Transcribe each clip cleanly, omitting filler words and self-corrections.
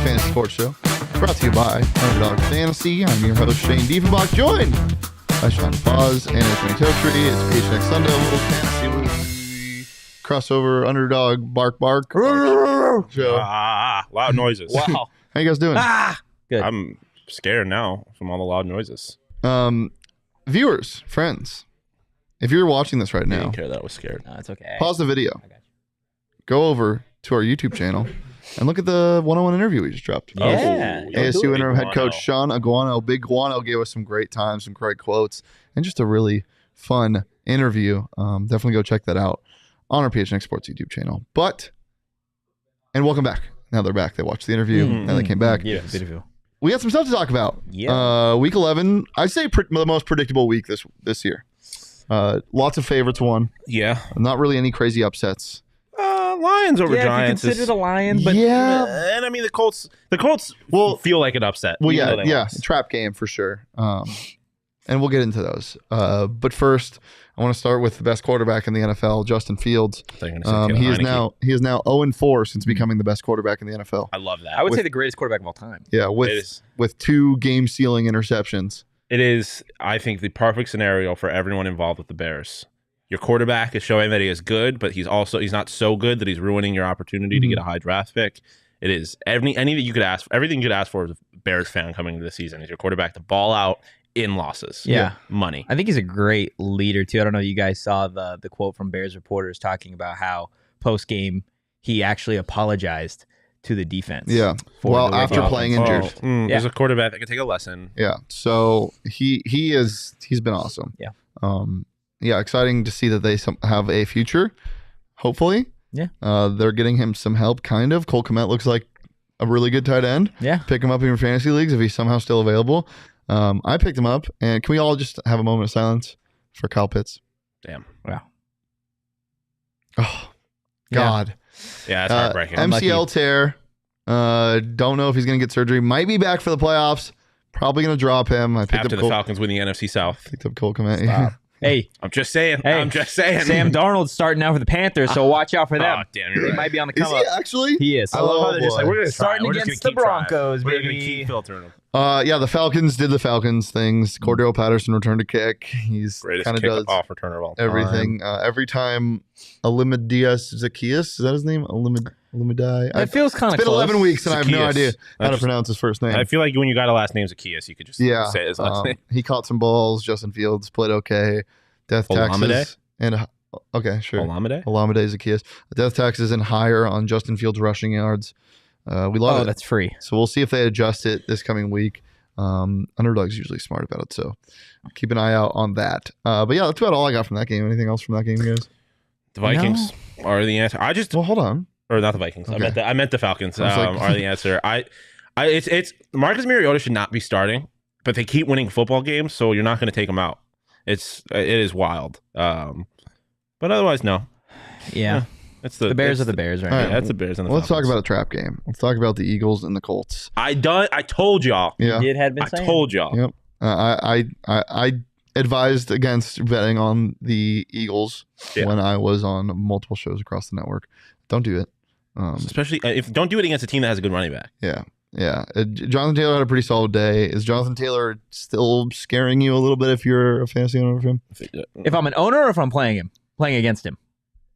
Fantasy Sports Show, brought to you by Underdog Fantasy. I'm your host, Shane Diefenbach, joined by Shawn and Totri. It's PHNX Sunday, a little fantasy crossover underdog bark. Show. Loud noises. Wow. How you guys doing? Good. I'm scared now from all the loud noises. Viewers, friends, if you're watching this right I now, didn't care that I was scared. No, it's okay. pause the video, I got you. go over to our YouTube channel, and look at the one-on-one interview we just dropped. Yeah. Oh, ASU interim head Guano. coach Sean Aguano. Big Guano gave us some great times, some great quotes, and just a really fun interview. Definitely go check that out on our PHNX Sports YouTube channel. And welcome back. Now they're back. They watched the interview. Now they came back. Yeah, beautiful. We got some stuff to talk about. Yeah. Week 11, I'd say the most predictable week this year. Lots of favorites won. Yeah. Not really any crazy upsets. Lions over Yeah, Giants. if you consider the Lions, but Yeah. And I mean the Colts Well, feel like an upset. Well, even though they yeah, lost. trap game for sure. And we'll get into those. But first, I want to start with the best quarterback in the NFL, Justin Fields. I thought you were gonna say He Taylor is Heineke. now 0-4 since becoming the best quarterback in the NFL. I love that. I would say the greatest quarterback of all time. Yeah, It is. with 2 game-sealing interceptions. It is, I think, the perfect scenario for everyone involved with the Bears. Your quarterback is showing that he is good, but he's not so good that he's ruining your opportunity to get a high draft pick. It is anything you could ask for as a Bears fan coming into the season is your quarterback to ball out in losses. Yeah. Money. I think he's a great leader too. I don't know if you guys saw the quote from Bears reporters talking about how post game he actually apologized to the defense. Yeah. for Well, the way after the playing offense- injured. There's a quarterback that can take a lesson. Yeah. So he's been awesome. Yeah. Exciting to see that they have a future. Hopefully. Yeah. They're getting him some help, kind of. Cole Kmet looks like a really good tight end. Yeah. Pick him up in your fantasy leagues if he's somehow still available. I picked him up, and can we all just have a moment of silence for Kyle Pitts? Damn. Wow. Oh, God. Yeah, that's heartbreaking. MCL tear. Don't know if he's going to get surgery. Might be back for the playoffs. Probably going to drop him. I picked After up the Falcons win the NFC South. Picked up Cole Kmet. Stop. Hey, I'm just saying. Hey, I'm just saying. Sam Darnold's starting out for the Panthers, so watch out for them. Oh, damn, you're He right. might be on the Is come he up. actually? He is. I love how they're just like, boy. we're going to Starting against the Broncos, We're going to baby. keep filtering them. Yeah, the Falcons did the Falcons things. Cordero Patterson returned to kick. He's Greatest kind of kick does off returner of all time. everything. Every time Alimidius Zacchaeus, is that his name? Alimidai? It feels kind It's of been 11 weeks and I have no Zacchaeus. idea how to Just- pronounce his first name. I feel like when you got a last name Zacchaeus, you could just say his last name. He caught some balls. Justin Fields played okay. Death taxes Olamide? and okay, sure. Olamide? Olamide Zacchaeus. Death taxes and higher on Justin Fields rushing yards. We love Oh, it. that's free. So we'll see if they adjust it this coming week. Underdog's usually smart about it, so keep an eye out on that. But yeah, that's about all I got from that game. Anything else from that game, you guys? The Vikings are the answer. Well, hold on. Or not the Vikings. Okay. I meant the Falcons. I was like- Are the answer. It's Marcus Mariota should not be starting, but they keep winning football games, so you're not going to take them out. It is wild. But otherwise, no. Yeah. It's The Bears are it's the Bears right All now. right. Yeah, that's the Bears and the Let's talk Falcons. about a trap game. Let's talk about the Eagles and the Colts. I told y'all. Yeah. Did had been I saying. told y'all. Yep. I advised against betting on the Eagles when I was on multiple shows across the network. Don't do it. Especially if don't do it against a team that has a good running back. Yeah. Yeah. Jonathan Taylor had a pretty solid day. Is Jonathan Taylor still scaring you a little bit if you're a fantasy owner of him? If I'm an owner or if I'm playing against him.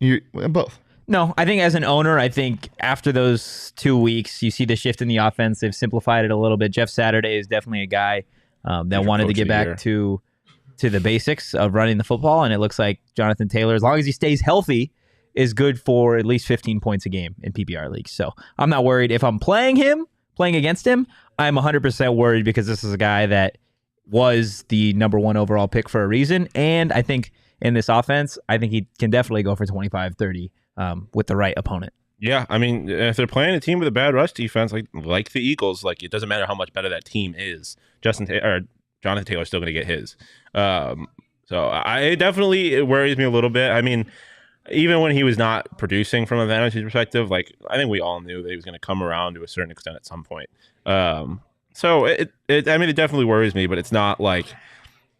You both. No, I think as an owner, I think after those 2 weeks, you see the shift in the offense. They've simplified it a little bit. Jeff Saturday is definitely a guy that wanted to coach get of the back year. to the basics of running the football, and it looks like Jonathan Taylor, as long as he stays healthy, is good for at least 15 points a game in PPR leagues. So I'm not worried. If I'm playing against him, I'm 100% worried because this is a guy that was the number 1 overall pick for a reason, and I think in this offense, I think he can definitely go for 25, 30 with the right opponent. Yeah, I mean, if they're playing a team with a bad rush defense, like the Eagles, like it doesn't matter how much better that team is. Jonathan Taylor's still going to get his. It definitely worries me a little bit. I mean, even when he was not producing from a fantasy perspective, like I think we all knew that he was going to come around to a certain extent at some point. So it definitely worries me, but it's not like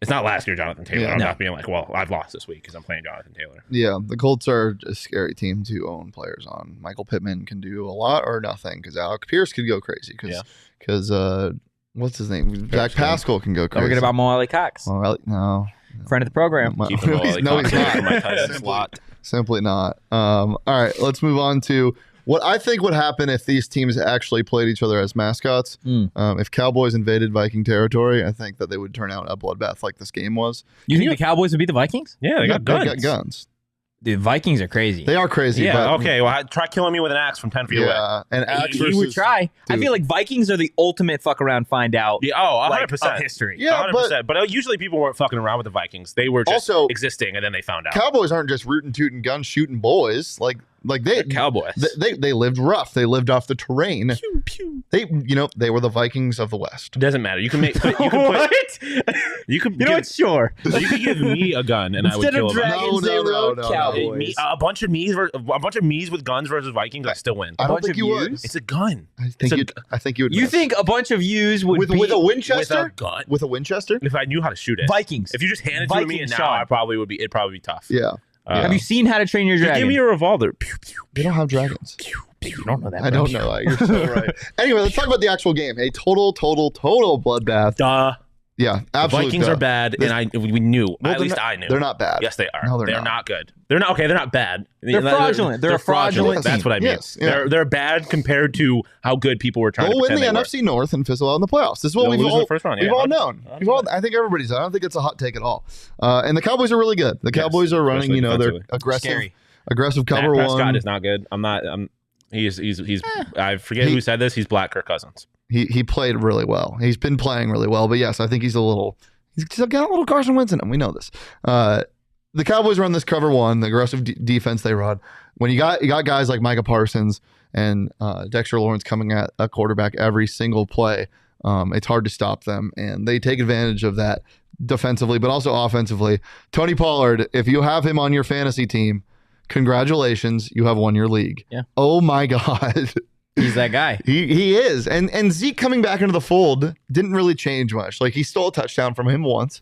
It's not last year, Jonathan Taylor. Yeah. I'm No. not being like, well, I've lost this week because I'm playing Jonathan Taylor. Yeah, the Colts are a scary team to own players on. Michael Pittman can do a lot or nothing because Alec Pierce could go crazy because what's his name? Jack Pascal can go Don't crazy. forget about Mo Ali Cox, Well, no. friend of the program. Keep him all No, he's not. my tight end slot. Simply not. All right, let's move on to what I think would happen if these teams actually played each other as mascots. If Cowboys invaded Viking territory, I think that they would turn out a bloodbath like this game was. You think the Cowboys would beat the Vikings? Yeah, they got guns. They got guns. The Vikings are crazy. They are crazy. Yeah, but, okay. Well, try killing me with an axe from 10 feet away. Yeah, and axe You would versus- try. I Dude. feel like Vikings are the ultimate fuck around, find out. Yeah, oh, 100%. Like, of history. Yeah, 100%. But usually people weren't fucking around with the Vikings. They were just Also- existing, and then they found out. Cowboys aren't just rootin' tootin' gun shooting boys. Like they They're Cowboys. They lived rough. They lived off the terrain. Pew, pew. They were the Vikings of the West. It doesn't matter. You can make. You can What? You can. You know give, what? Sure. You can give me a gun, and I would Instead kill of him. dragons, they wrote Cowboys. A bunch of me's with guns versus Vikings. I still win. I don't bunch think of you would. yous? It's a gun. I think a- you. I think you would. You miss. think a bunch of yous would with beat a With a Winchester? gun. With a Winchester? If I knew how to shoot it. Vikings? If you just handed it to me Vikings, and now, Shawn. I probably would be. It'd probably be tough. Yeah. Have you seen How to Train Your Just Dragon? give me a revolver. Pew, pew, They don't have dragons. You don't know that. I bro. don't know that. You're so right. Anyway, let's talk about the actual game. A total bloodbath. Duh. Yeah, The absolutely. Vikings are bad, and we knew. Well, At least I knew. They're not bad. Yes, they are. No, they're they're not. not good. They're not okay. They're not bad. They're fraudulent. They're a fraudulent That's team. what I mean. Yes, yeah. They're bad compared to how good people were trying They'll to win pretend the they NFC North and fizzle out in the playoffs. This is what They'll we've lose in all, the first round, we've yeah. all known. I think everybody's. I don't think it's a hot take at all. And the Cowboys are really good. The Cowboys are running. especially Their defensively. aggressive were. cover Dak Prescott one. is not good. I'm not. He's. I forget who said this. He's Black Kirk Cousins. He played really well. He's been playing really well. But yes, I think he's got a little Carson Wentz in him. We know this. The Cowboys run this cover one, the aggressive defense they run. When you got guys like Micah Parsons and Dexter Lawrence coming at a quarterback every single play, it's hard to stop them, and they take advantage of that defensively, but also offensively. Tony Pollard, if you have him on your fantasy team, congratulations, you have won your league. Yeah. Oh my God. He's that guy. He is. And Zeke coming back into the fold didn't really change much. Like, he stole a touchdown from him once.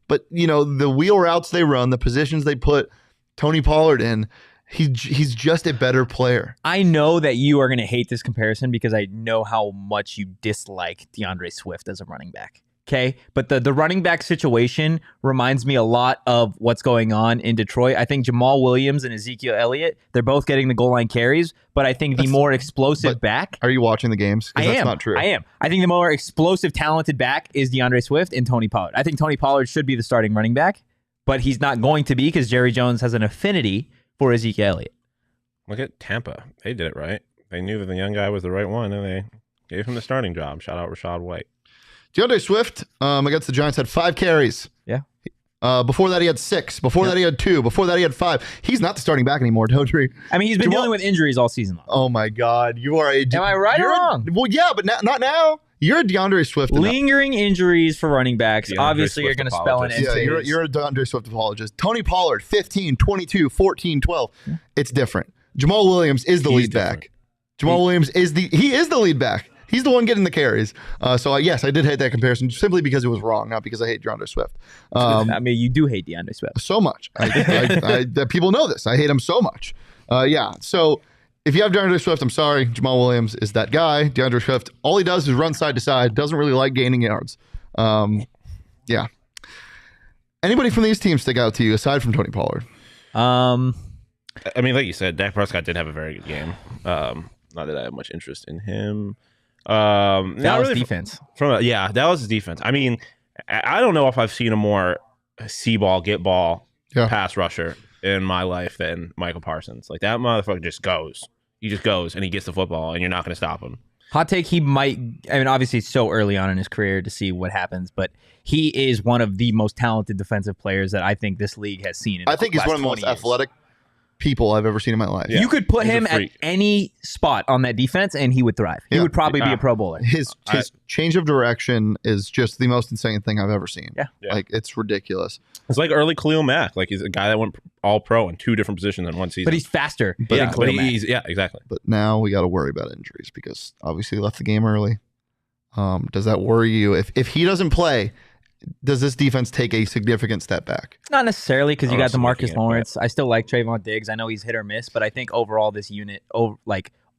But, the wheel routes they run, the positions they put Tony Pollard in, he's just a better player. I know that you are going to hate this comparison because I know how much you dislike DeAndre Swift as a running back. Okay, but the running back situation reminds me a lot of what's going on in Detroit. I think Jamal Williams and Ezekiel Elliott, they're both getting the goal line carries, but I think the more explosive back. Are you watching the games? 'Cause that's not true. I am. I think the more explosive, talented back is DeAndre Swift and Tony Pollard. I think Tony Pollard should be the starting running back, but he's not going to be because Jerry Jones has an affinity for Ezekiel Elliott. Look at Tampa. They did it right. They knew that the young guy was the right one, and they gave him the starting job. Shout out Rashad White. DeAndre Swift against the Giants had 5 carries. Yeah. Before that, he had 6. Before that, he had 2. Before that, he had 5. He's not the starting back anymore, Totri. I mean, he's been Jamal- dealing with injuries all season long. Oh, my God. You are a... Am I right or you're a- wrong? Well, yeah, but not now. You're a DeAndre Swift. Lingering injuries for running backs DeAndre obviously are Swift going to spell an end apologist. Yeah, to his- you're a DeAndre Swift apologist. Tony Pollard, 15, 22, 14, 12. It's different. Jamal Williams is the He's lead different. back. Jamal Williams is the lead back. He's the one getting the carries. So yes, I did hate that comparison simply because it was wrong, not because I hate DeAndre Swift. I mean, you do hate DeAndre Swift. So much. People know this. I hate him so much. Yeah. So if you have DeAndre Swift, I'm sorry. Jamal Williams is that guy. DeAndre Swift, all he does is run side to side. Doesn't really like gaining yards. Yeah. Anybody from these teams stick out to you aside from Tony Pollard? I mean, like you said, Dak Prescott did have a very good game. Not that I have much interest in him. Not Dallas really defense. Dallas' defense. I mean, I don't know if I've seen a more see ball, get ball pass rusher in my life than Michael Parsons. Like, that motherfucker just goes. He just goes and he gets the football, and you're not going to stop him. Hot take, he might, I mean, obviously it's so early on in his career to see what happens, but he is one of the most talented defensive players that I think this league has seen. I think he's one of the most athletic people I've ever seen in my life. You could put He's a him at freak. any spot on that defense and he would thrive. He Yeah. would probably be a Pro Bowler. His change of direction is just the most insane thing I've ever seen. Yeah. Like, it's ridiculous. It's like early Khalil Mack. Like, he's a guy that went all pro in 2 different positions in one season. But he's faster. But- than yeah, Khalil Mack. exactly. But now we got to worry about injuries because obviously he left the game early. Does that worry you? If he doesn't play does this defense take a significant step back? Not necessarily, because you got DeMarcus significant, Lawrence. I still like Trayvon Diggs. I know he's hit or miss, but I think overall this unit,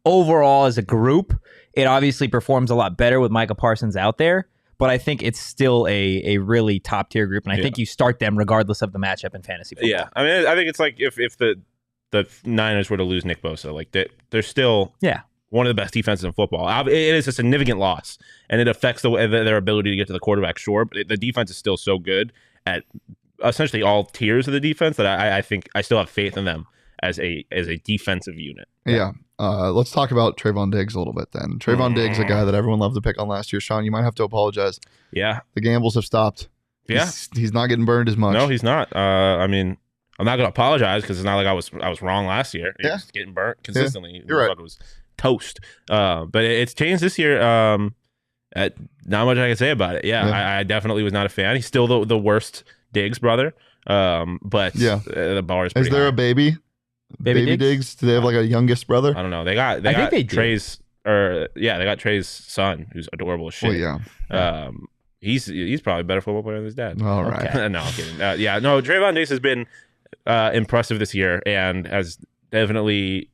overall as a group, it obviously performs a lot better with Micah Parsons out there. But I think it's still a really top tier group, and I think you start them regardless of the matchup in fantasy football. Yeah, I mean, I think it's like if the Niners were to lose Nick Bosa, like they're still one of the best defenses in football. It is a significant loss, and it affects their ability to get to the quarterback, sure, but the defense is still so good at essentially all tiers of the defense that I think I still have faith in them as a defensive unit. Yeah. Let's talk about Trayvon Diggs a little bit then. Trayvon Diggs, a guy that everyone loved to pick on last year. Sean, you might have to apologize. Yeah. The gambles have stopped. Yeah. He's not getting burned as much. No, he's not. I mean, I'm not going to apologize because it's not like I was wrong last year. He Yeah. was getting burnt consistently. Yeah. You're right. It was toast. But it's changed this year. Not much I can say about it. Yeah. I definitely was not a fan. He's still the worst Diggs brother. But the bar is pretty Is there high. a baby? Baby Diggs? Do they have like a youngest brother? I don't know. They got think they do. Trey's they got Trey's son, who's adorable as shit. Well, yeah. He's probably a better football player than his dad. All right. No, I'm kidding. Trayvon Diggs has been impressive this year and has definitely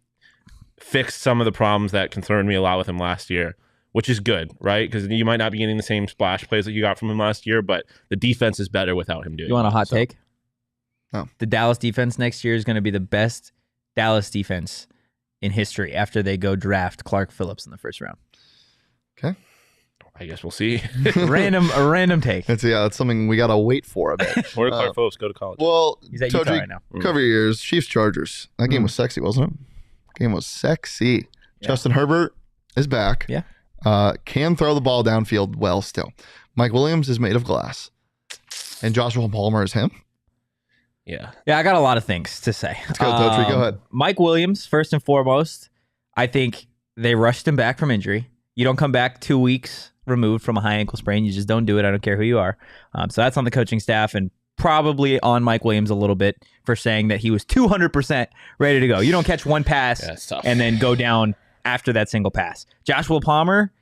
fixed some of the problems that concerned me a lot with him last year, which is good, right? Because you might not be getting the same splash plays that you got from him last year, but the defense is better without him doing it. You want a hot take? No. The Dallas defense next year is going to be the best Dallas defense in history after they go draft Clark Phillips in the first round. Okay. I guess we'll see. A random take. That's something we got to wait for a bit. Where did Clark Phillips go to college? Well, He's at Utah Totri, right now. cover your ears. Chiefs Chargers. That game was sexy, wasn't it? Game was sexy. Yeah. Justin Herbert is back. Yeah. Can throw the ball downfield well still. Mike Williams is made of glass. And Joshua Palmer is him. Yeah. Yeah, I got a lot of things to say. Let's go, Totri. Go ahead. Mike Williams, first and foremost, I think they rushed him back from injury. You don't come back 2 weeks removed from a high ankle sprain. You just don't do it. I don't care who you are. So that's on the coaching staff and probably on Mike Williams a little bit for saying that he was 200% ready to go. You don't catch one pass and then go down after that single pass. Joshua Palmer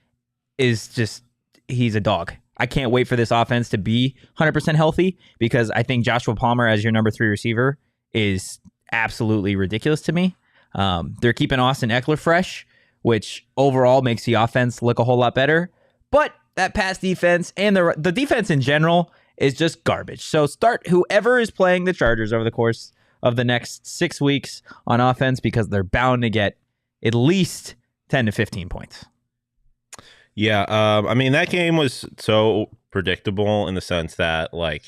is just, he's a dog. I can't wait for this offense to be 100% healthy because I think Joshua Palmer as your number 3 receiver is absolutely ridiculous to me. They're keeping Austin Eckler fresh, which overall makes the offense look a whole lot better. But that pass defense and the defense in general is just garbage. So start whoever is playing the Chargers over the course of the next 6 weeks on offense because they're bound to get at least 10 to 15 points. Yeah, I mean that game was so predictable in the sense that like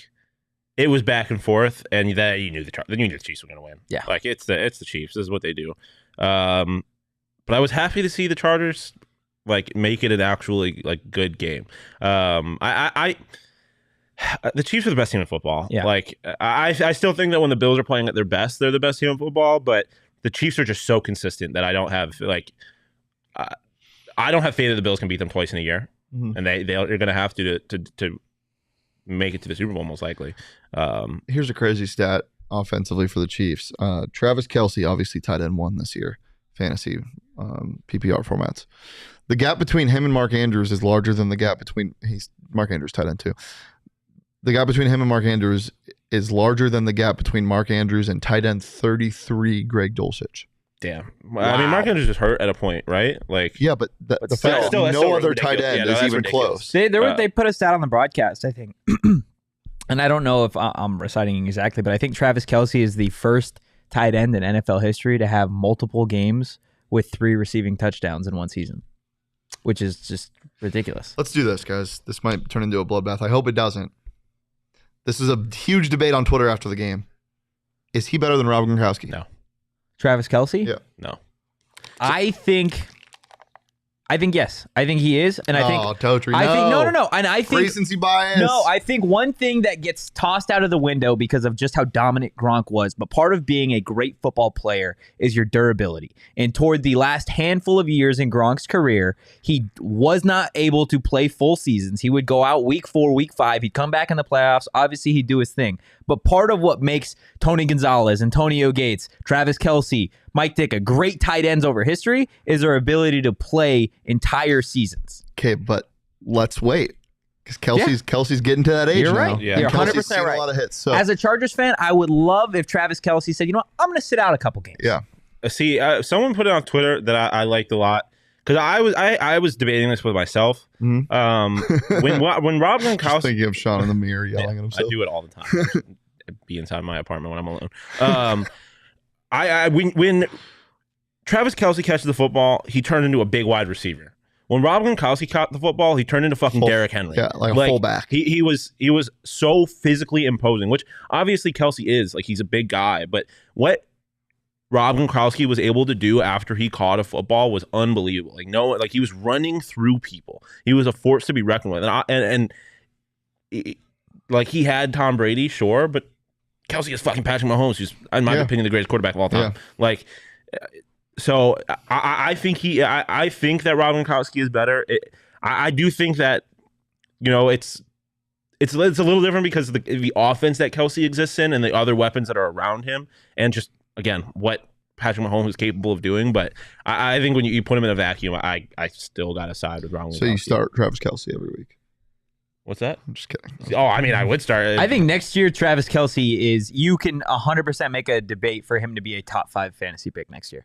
it was back and forth, and that you knew the Chiefs were going to win. Yeah, like it's the Chiefs. This is what they do. But I was happy to see the Chargers like make it an actually like good game. The Chiefs are the best team in football. Yeah. Like I still think that when the Bills are playing at their best, they're the best team in football. But the Chiefs are just so consistent that I don't have like. I don't have faith that the Bills can beat them twice in a year, and they're going to have to make it to the Super Bowl most likely. Here's a crazy stat offensively for the Chiefs. Travis Kelce, obviously tight end 1 this year, fantasy PPR formats. The gap between him and Mark Andrews is larger than the gap between Mark Andrews tight end 2. The gap between him and Mark Andrews is larger than the gap between Mark Andrews and tight end 33 Greg Dulcich. Damn. Wow. I mean, Mark Andrews was hurt at a point, right? Like, yeah, but the fact still, that that's no still other ridiculous. tight end Yeah, no, is that's even ridiculous. close. They put a stat on the broadcast, I think. And I don't know if I'm reciting exactly, but I think Travis Kelce is the first tight end in NFL history to have multiple games with 3 receiving touchdowns in one season, which is just ridiculous. Let's do this, guys. This might turn into a bloodbath. I hope it doesn't. This is a huge debate on Twitter after the game. Is he better than Rob Gronkowski? No. Travis Kelce? Yeah. No. I think yes. I think he is, and I think Totri, I think no, and I think recency bias. No, I think one thing that gets tossed out of the window because of just how dominant Gronk was, but part of being a great football player is your durability. And toward the last handful of years in Gronk's career, he was not able to play full seasons. He would go out week 4, week 5. He'd come back in the playoffs. Obviously, he'd do his thing. But part of what makes Tony Gonzalez, Antonio Gates, Travis Kelce, Mike Ditka great tight ends over history is their ability to play entire seasons. Okay, but let's wait. because Kelsey's getting to that age You're now. right. Yeah. You're Kelsey's 100% seen right. a lot of hits. So As a Chargers fan, I would love if Travis Kelce said, you know what, I'm going to sit out a couple games. yeah, See, someone put it on Twitter that I liked a lot because I was debating this with myself. When Rob just Gronkowski, thinking of Shawn in the mirror yelling at I himself. do it all the time. Be inside my apartment when I'm alone. When Travis Kelce catches the football, he turned into a big wide receiver. When Rob Gronkowski caught the football, he turned into fucking Derrick Henry. Yeah, like a fullback. He was so physically imposing, which obviously Kelce is. Like, he's a big guy, but what Rob Gronkowski was able to do after he caught a football was unbelievable. Like he was running through people. He was a force to be reckoned with. Like, he had Tom Brady, sure, but Kelce is fucking Patrick Mahomes, who's, in my opinion, the greatest quarterback of all time. Yeah. Like, so I think I think that Rob Gronkowski is better. I do think that, it's a little different because of the offense that Kelce exists in and the other weapons that are around him, and just, again, what Patrick Mahomes is capable of doing. But I think when you put him in a vacuum, I still got to side with Rob Gronkowski. So you start Travis Kelce every week. What's that? I'm just kidding. Oh, I mean, I would start. I think next year, Travis Kelce you can 100% make a debate for him to be a top 5 fantasy pick next year.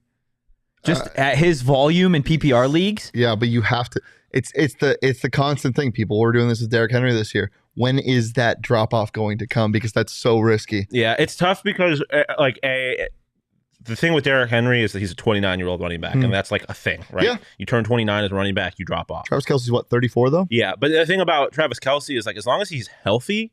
Just at his volume in PPR leagues. Yeah, but you have to. It's the constant thing. People were doing this with Derrick Henry this year. When is that drop off going to come? Because that's so risky. Yeah, it's tough because the thing with Derrick Henry is that he's a 29-year-old running back, and that's like a thing, right? Yeah. You turn 29 as a running back, you drop off. Travis Kelce's what, 34 though? Yeah, but the thing about Travis Kelce is, like, as long as he's healthy,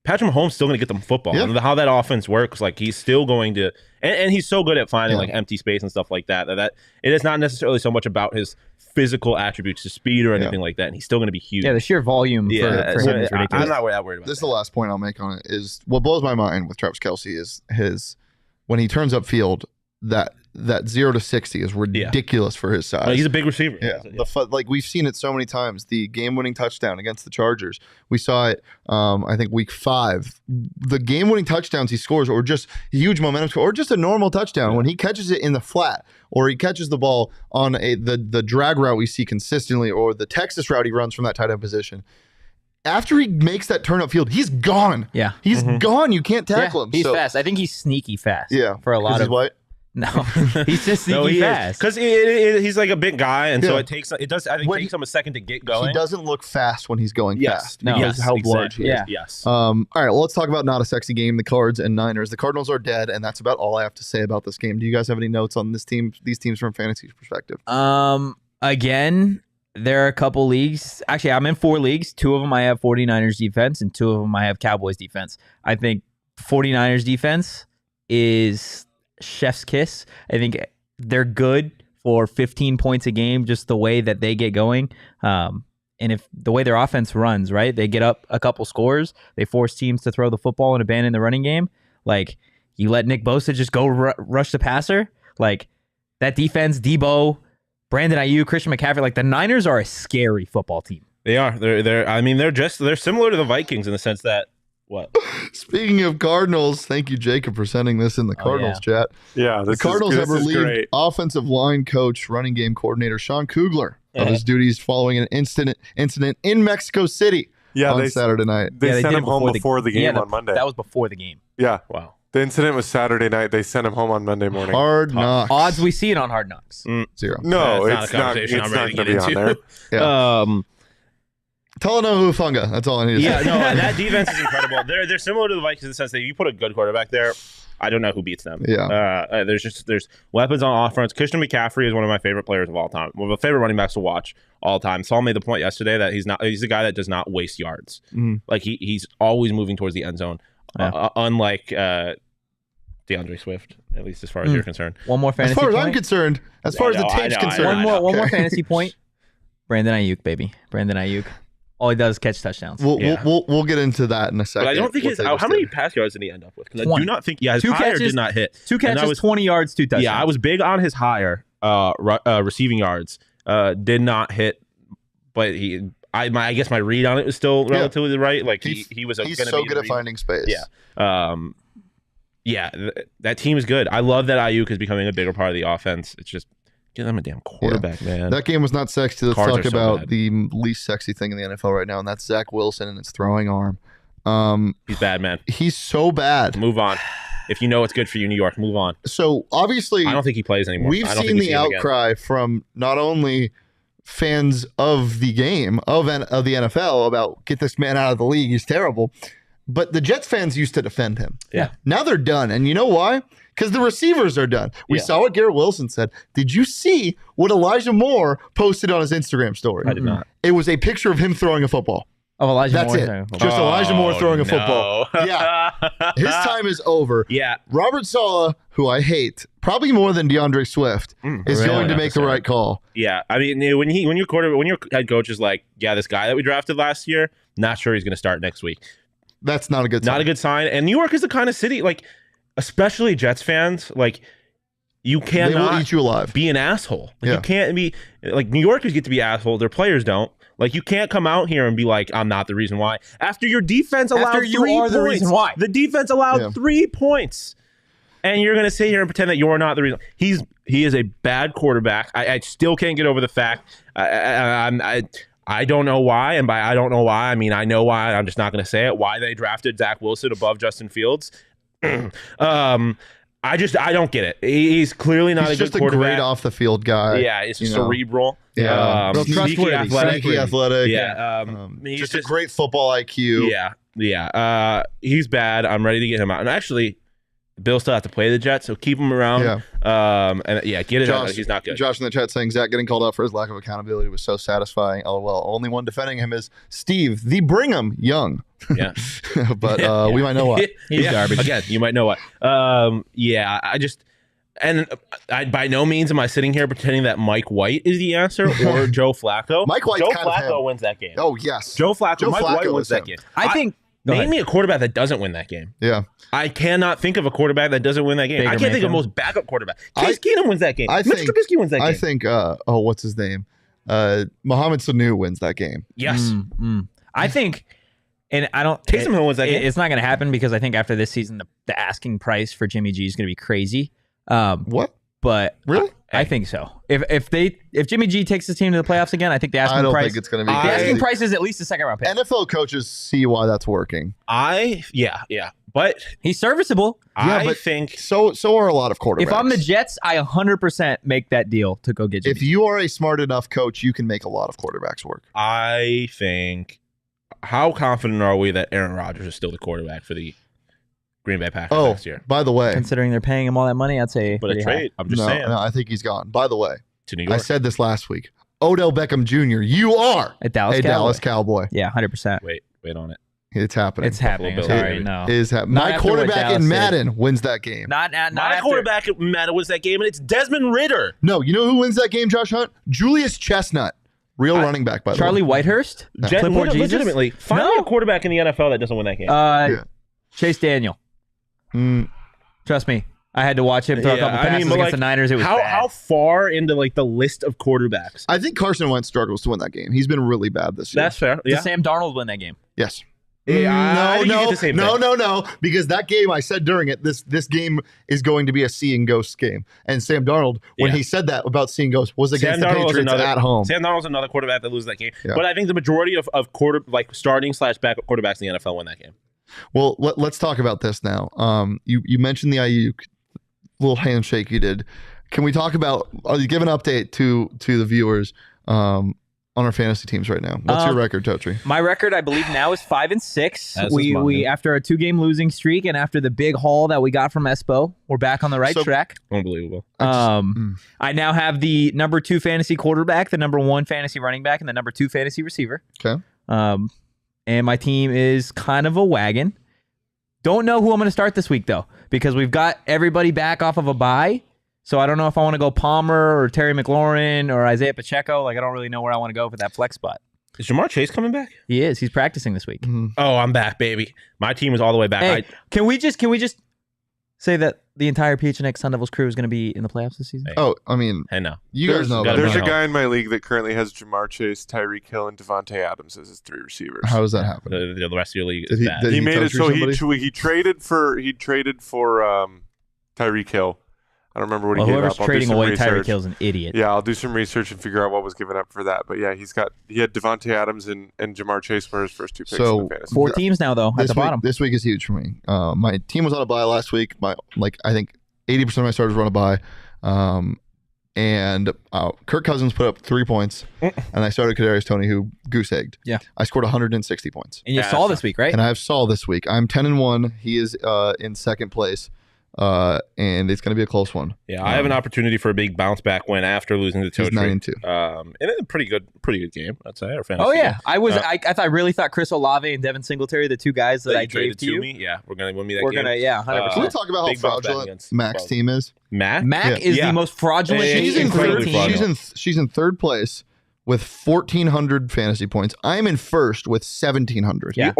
Patrick Mahomes is still going to get them football. Yeah. And how that offense works, like, he's still going to, and he's so good at finding like empty space and stuff like that it is not necessarily so much about his physical attributes, his speed or anything like that. And he's still going to be huge. Yeah, the sheer volume for him is ridiculous. I'm not that worried about This is that. the last point I'll make on it. Is what blows my mind with Travis Kelce is his when he turns upfield, that 0 to 60 is ridiculous for his size. He's a big receiver. Yeah, like we've seen it so many times. The game-winning touchdown against the Chargers, we saw it. I think week 5. The game-winning touchdowns he scores, or just huge momentum, or just a normal touchdown when he catches it in the flat, or he catches the ball on the drag route we see consistently, or the Texas route he runs from that tight end position. After he makes that turn upfield, he's gone. Yeah, he's gone. You can't tackle him. He's fast. I think he's sneaky fast. Yeah, for a lot of. White. No, he's just sneaky fast. Because he's like a big guy, and so it takes him a second to get going. He doesn't look fast when he's going fast. No. Because how large he is. Yeah. Yes. All right, well, let's talk about not a sexy game, the Cards and Niners. The Cardinals are dead, and that's about all I have to say about this game. Do you guys have any notes on these teams from fantasy perspective? Again, there are a couple leagues. Actually, I'm in 4 leagues. 2 of them I have 49ers defense, and 2 of them I have Cowboys defense. I think 49ers defense is chef's kiss. I think they're good for 15 points a game, just the way that they get going. And if the way their offense runs, right, they get up a couple scores, they force teams to throw the football and abandon the running game. Like, you let Nick Bosa just go rush the passer. Like, that defense, Debo, Brandon Ayuk, Christian McCaffrey, like, the Niners are a scary football team. They are. They're similar to the Vikings in the sense that, what? Speaking of Cardinals, thank you, Jacob, for sending this in the Cardinals chat. Yeah, the Cardinals have relieved offensive line coach, running game coordinator Sean Kugler of his duties following an incident in Mexico City on Saturday night. They sent him home before the game on Monday. That was before the game. Yeah. Wow. The incident was Saturday night. They sent him home on Monday morning. Hard Knocks. Odds we see it on Hard Knocks. 0. No, it's it's not a not. conversation It's I'm not ready going to to get be on into. there. Talanoa Hufanga. That's all I need to Yeah, say. no, that defense is incredible. They're similar to the Vikings in the sense that you put a good quarterback there, I don't know who beats them. Yeah. There's weapons on offense. Christian McCaffrey is one of my favorite players of all time. One of my favorite running backs to watch all time. Saul made the point yesterday that he's a guy that does not waste yards. Like he's always moving towards the end zone. Unlike DeAndre Swift, at least as far as you're concerned. One more fantasy As far as point. I'm concerned, as far as the tape's concerned. One more fantasy point. Brandon Ayuk, baby. Brandon Ayuk. All he does is catch touchdowns. We'll get into that in a second. But I don't think how many pass yards did he end up with? Because I do not think his higher did not hit. 2 catches, 20 yards, 2 touchdowns. Yeah, I was big on his higher receiving yards. Did not hit, but I guess my read on it was still relatively right. Like he was. He's so good at finding space. Yeah. That team is good. I love that Ayuk is becoming a bigger part of the offense. It's just Give them a damn quarterback, man. That game was not sexy. Let's Cards talk are so about bad. the least sexy thing in the NFL right now, and that's Zach Wilson and his throwing arm. He's bad, man. He's so bad. Move on. If you know what's good for you, New York, move on. So obviously, I don't think he plays anymore. we've I don't seen think we the see him again. outcry from not only fans of the game of the NFL about get this man out of the league. He's terrible. But the Jets fans used to defend him. Yeah. Now they're done. And you know why? Because the receivers are done. We saw what Garrett Wilson said. Did you see what Elijah Moore posted on his Instagram story? I did not. It was a picture of him throwing a football. Oh, Elijah That's Moore. it. Sorry. Just Elijah Moore throwing a football. No. Yeah. His time is over. Yeah. Robert Saleh, who I hate, probably more than DeAndre Swift, is really going to make the necessary. right call. Yeah. I mean, when your head coach is like, yeah, this guy that we drafted last year, not sure he's going to start next week. That's not a good sign. Not a good sign. And New York is the kind of city, like, especially Jets fans, like, you They will cannot eat you alive. be an asshole. Like, Yeah. you can't be like New Yorkers get to be assholes. Their players don't. Like, you can't come out here and be like, I'm not the reason why. After your defense allowed After you 3 are points. the reason why. The defense allowed Yeah. 3 points. And you're gonna sit here and pretend that you're not the reason. He is a bad quarterback. I still can't get over the fact. I don't know why, and by I don't know why, I mean I know why. I'm just not gonna say it. Why they drafted Zach Wilson above Justin Fields? I don't get it. He's clearly not He's a good just a quarterback. great off the field guy. Yeah, it's you know. cerebral. Yeah. Real Sneaky trustworthy. athletic. Sneaky athletic. Yeah, he's just a great football IQ. Yeah. He's bad. I'm ready to get him out. And actually, the Bills still have to play the Jets, so keep him around. Get it out. He's not good. Josh in the chat saying Zach getting called out for his lack of accountability was so satisfying. Oh well, only one defending him is Steve the Brigham Young. Yeah. But we might know what. He's garbage. Again, you might know what. I by no means am I sitting here pretending that Mike White is the answer or Joe Flacco. Mike White's Joe kind of Flacco him. wins that game. Oh yes, Joe Flacco. Mike Flacco White wins is that him. game. I think. Go Name ahead. me a quarterback that doesn't win that game. Yeah. I cannot think of a quarterback that doesn't win that game. Baker I can't think of Mayfield. most backup quarterback. Case Keenum wins that game. I Mitch think- Trubisky wins that game. I think. What's his name? Mohamed Sanu wins that game. yes. I think, and I don't. Taysom Hill wins that game. It's not going to happen because I think after this season, the asking price for Jimmy G is going to be crazy. What? But Really? I think so. If Jimmy G takes his team to the playoffs again, I think the asking I don't price. think it's going to be. the crazy. asking price is at least a second round pick. NFL coaches see why that's working. But He's serviceable. Yeah, I but think So are a lot of quarterbacks. If I'm the Jets, I 100% make that deal to go get Jimmy. If you are a smart enough coach, you can make a lot of quarterbacks work. how confident are we that Aaron Rodgers is still the quarterback for the Green Bay Packers Oh, next year? by the way, Considering they're paying him all that money, I'd say. But a pretty high. trade. I'm just no, saying. I think he's gone. By the way, To New I York. said this last week. Odell Beckham Jr., you are A Dallas a Cowboy. Dallas Cowboy. Yeah, 100%. Wait on it. It's happening. It's happening. Bills, Sorry, baby. no. It is happening. Not My after what quarterback Dallas in did. Madden wins that game. Not My after. quarterback wins that game, and it's Desmond Ridder. No, you know who wins that game, Josh Hunt? Julius Chestnut. Real running back, by the Charlie way. Whitehurst? Jet, Clipboard Jesus? legitimately, find me No. a quarterback in the NFL that doesn't win that game. Yeah. Chase Daniel. Mm, Trust me. I had to watch him throw a couple passes but, against the Niners. It was bad. how far into like the list of quarterbacks? I think Carson Wentz struggles to win that game. He's been really bad this year. That's fair. Did Yeah. Sam Darnold win that game? Yes. Yeah, I think you get the same thing. No. Because that game, I said during it, this game is going to be a seeing ghosts game. And Sam Darnold, when Yeah. he said that about seeing ghosts, was against the Sam Darnold was Patriots at home. Sam Darnold's another quarterback that loses that game. Yeah. But I think the majority of starting / backup quarterbacks in the NFL win that game. Well, let's talk about this now. You mentioned the Ayuk little handshake you did. Can we talk about? Give an update to the viewers on our fantasy teams right now. What's your record, Totri? My record, I believe, now is 5-6. As is We mine. after a 2-game losing streak and after the big haul that we got from Espo, we're back on the right So- track. Unbelievable. I now have the number 2 fantasy quarterback, the number 1 fantasy running back, and the number 2 fantasy receiver. Okay. And my team is kind of a wagon. Don't know who I'm going to start this week, though, because we've got everybody back off of a bye. So I don't know if I want to go Palmer or Terry McLaurin or Isaiah Pacheco. I don't really know where I want to go for that flex spot. Is Jamar Chase coming back? He is. He's practicing this week. Oh, I'm back, baby. My team is all the way back. Hey, can we just say that the entire PHNX Sun Devils crew is going to be in the playoffs this season? Hey. Oh, I mean, No. you guys know about gotta There's bring a it guy in my league that currently has Jamar Chase, Tyreek Hill, and Devontae Adams as his 3 receivers. how does that happen? The rest of your league Did is he- bad. did he made it touch so somebody? he traded for Tyreek Hill. I don't remember what Well, he gave whoever's up. I'll do trading some away research. Tyreek Hill's an idiot. Yeah, I'll do some research and figure out what was given up for that. But yeah, he had Devontae Adams and Jamar Chase were his first 2 picks So, in the fantasy. 4 teams now, though, at the bottom. This week is huge for me. My team was on a bye last week. I think 80% of my starters were on a bye. And Kirk Cousins put up 3 points, and I started Kadarius Toney, who goose egged. Yeah. I scored 160 points. And you saw this week, right? And I have Saul this week. I'm 10-1. He is in second place, and it's going to be a close one. Yeah, I have an opportunity for a big bounce back win after losing to He's Totri. 9-2. And it's a pretty good game, I'd say. Our fantasy Oh yeah, game. I really thought Chris Olave and Devin Singletary, the 2 guys that I gave traded to you, me. Yeah, we're gonna win me that we're game. gonna 100%. Can we talk about how Big bounce back fraudulent against Mac's both. team is? Mac? Mac is Yeah. the most fraudulent She's team She's in in incredibly third. fraudulent. She's in third place with 1,400 fantasy points. I'm in first with 1,700. Yeah.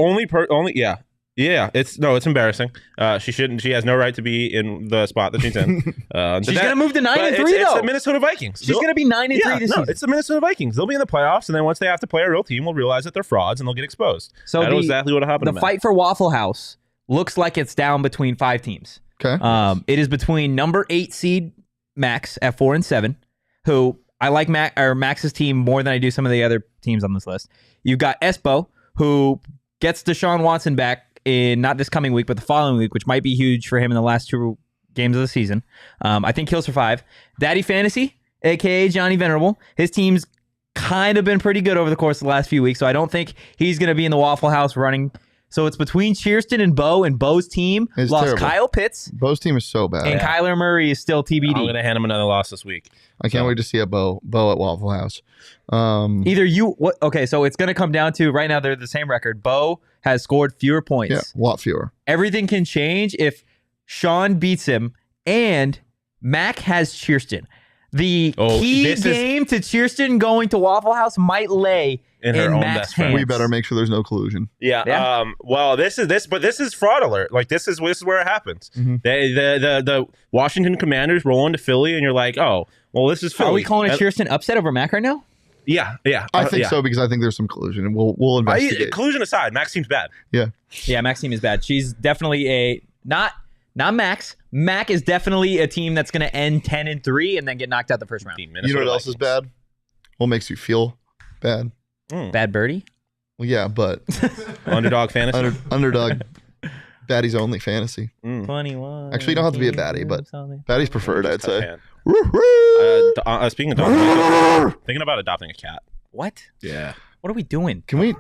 Yeah, it's embarrassing. She has no right to be in the spot that she's in. She's gonna move to 9-3 it's though. the Minnesota Vikings. She's gonna be 9-3 this season. It's the Minnesota Vikings. They'll be in the playoffs, and then once they have to play a real team, we'll realize that they're frauds and they'll get exposed. So That was exactly what happened. The to Mac. fight for Waffle House looks like it's down between 5 teams. Okay. It is between number 8 seed Max at 4-7, who I like Max's team more than I do some of the other teams on this list. You've got Espo, who gets Deshaun Watson back in not this coming week, but the following week, which might be huge for him in the last 2 games of the season. I think he'll survive. Daddy Fantasy, aka Johnny Venerable, his team's kind of been pretty good over the course of the last few weeks, so I don't think he's going to be in the Waffle House running. So it's between Cheerston and Bo, and Bo's team It's lost terrible. Kyle Pitts, Bo's team is so bad. and Kyler Murray is still TBD. I'm gonna hand him another loss this week. I can't wait to see a Bo at Waffle House. Either you, okay, so it's going to come down to right now they're the same record. Bo has scored fewer points. Yeah, lot fewer. Everything can change if Shawn beats him and Mac has Cheerston. The key game to Cheerston going to Waffle House might lay In her own Mac's best friend. hands. We better make sure there's no collusion. Yeah. Well, this is fraud alert. Like this is where it happens. Mhm. The Washington Commanders roll into Philly, and you're like, oh, well, this is Philly. Are we calling a Cheerston upset over Mac right now? Yeah. I think so because I think there's some collusion, and we'll investigate. Collusion aside, Max seems bad. Yeah, Mac's team is bad. She's definitely a not Max. Mac is definitely a team that's going to end 10-3 and then get knocked out the first round. You know what else is bad? What makes you feel bad? Bad birdie. Well, yeah, but Underdog fantasy. underdog, baddies only fantasy. 21. Actually, you don't have to be a baddie, but baddies preferred, I'd say. Man. Woo-hoo! Speaking of dogs, thinking about adopting a cat. What? Yeah. What are we doing? Can we?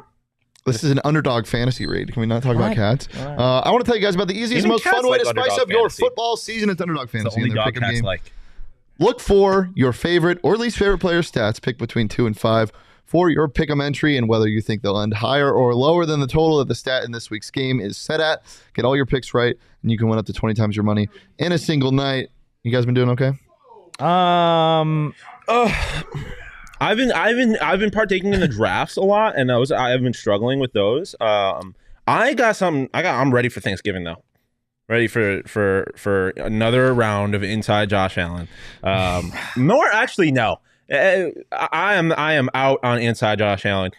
This is an underdog fantasy read. Can we not talk about What? cats? I want to tell you guys about the easiest and Even most fun cats way like to spice underdog up your fantasy. football season. It's underdog It's the fantasy only in their dog pick'em cats game. like. Look for your favorite or least favorite player's stats. Pick between 2 and 5 for your pick'em entry, and whether you think they'll end higher or lower than the total that the stat in this week's game is set at. Get all your picks right, and you can win up to 20 times your money in a single night. You guys been doing okay? I've been partaking in the drafts a lot, and I've been struggling with those. I'm ready for Thanksgiving though. Ready for another round of inside Josh Allen. No. I am out on inside Josh Allen.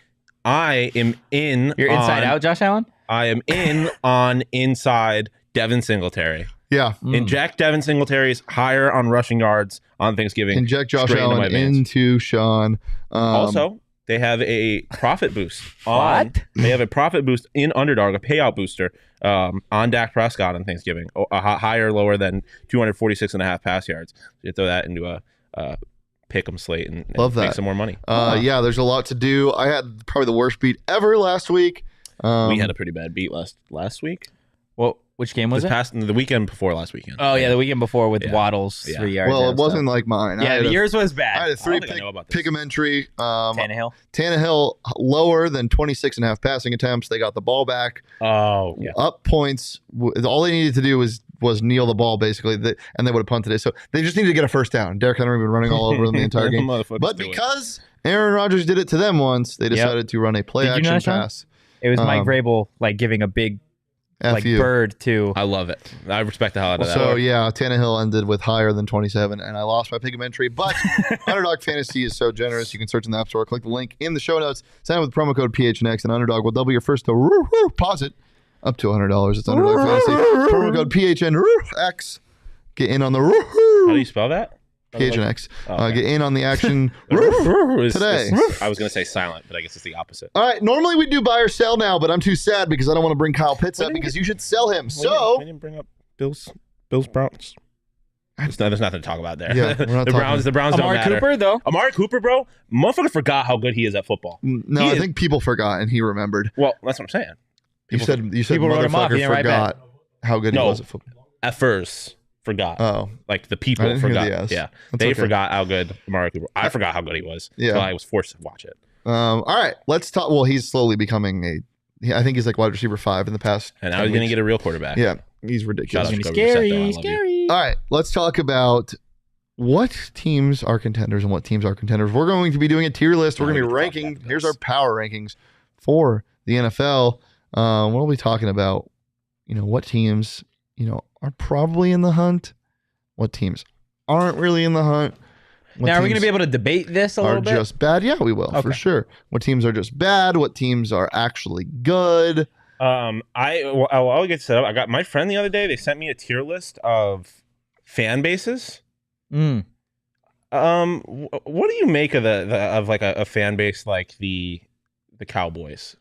I am in. You're inside out, Josh Allen? I am in on inside Devin Singletary. Yeah. Inject Devin Singletary's higher on rushing yards on Thanksgiving. Inject Josh straight into my Allen veins. into Sean. Also, they have a profit boost. What? They have a profit boost in Underdog, a payout booster on Dak Prescott on Thanksgiving, higher or lower than 246.5 pass yards. So you throw that into a pick 'em slate and Love that. make some more money. Yeah, there's a lot to do. I had probably the worst beat ever last week. We had a pretty bad beat last week. Well, which game was it? The weekend before last weekend. Oh, yeah, the weekend before with Yeah. Waddle's Yeah. 3 yards. Well, and it wasn't stuff. like mine. Yeah, yours was I bad. had a 3 think I know about this. pick 'em entry. Tannehill. Tannehill lower than 26.5 passing attempts. They got the ball back. Oh, yeah. Up points. All they needed to do was kneel the ball basically, and they would have punted it. So they just needed to get a first down. Derrick Henry been running all over them the entire game. Motherfuckers But do it. because Aaron Rodgers did it to them once, they decided to run a play Did you know action that, Sean? pass. It was Mike Um, Vrabel like giving a big like FU. bird to. I love it. I respect the hell out of that. So yeah, Tannehill ended with higher than 27, and I lost my pick entry. But Underdog Fantasy is so generous. You can search in the App Store, click the link in the show notes, sign up with promo code PHNX, and Underdog will double your first deposit up to $100. It's Underdog Fantasy. Promo code PHNX. Get in on the How do you spell that? PHNX. Oh, okay. Get in on the action today. I was going to say silent, but I guess it's the opposite. All right. Normally we do buy or sell now, but I'm too sad because I don't want to bring Kyle Pitts up because you should sell him. We didn't bring up Bills Browns. There's nothing to talk about there. Yeah, we're not the Browns don't Amari matter. Cooper, though. Amari Cooper, bro. Motherfucker forgot how good he is at football. No, I think people forgot and he remembered. Well, that's what I'm saying. You said people wrote him off. He motherfucker didn't write back. forgot how good he was at football. At first, forgot. Oh, Like the I people didn't hear forgot. the yes. Yeah, That's they okay. forgot how good Amari Cooper. I forgot how good he was. Yeah. So I was forced to watch it. all right. Let's talk. Well, he's slowly becoming I think he's like wide receiver 5 in the past. And 10 I was going to weeks. get a real quarterback. Yeah, he's ridiculous. Shout out It's to gonna be Jacoby Brissett, though. I scary, love you. scary. All right, let's talk about what teams are contenders and what teams are contenders. We're going to be doing a tier list. We're going to be ranking. Here's our power rankings for the NFL. We'll be talking about, what teams, are probably in the hunt, what teams aren't really in the hunt. Now, are we going to be able to debate this a little bit? Are just bad? Yeah, we will, for Okay. sure. What teams are just bad? What teams are actually good? I'll get set up. I got my friend the other day. They sent me a tier list of fan bases. Mm. What do you make of a fan base like the Cowboys?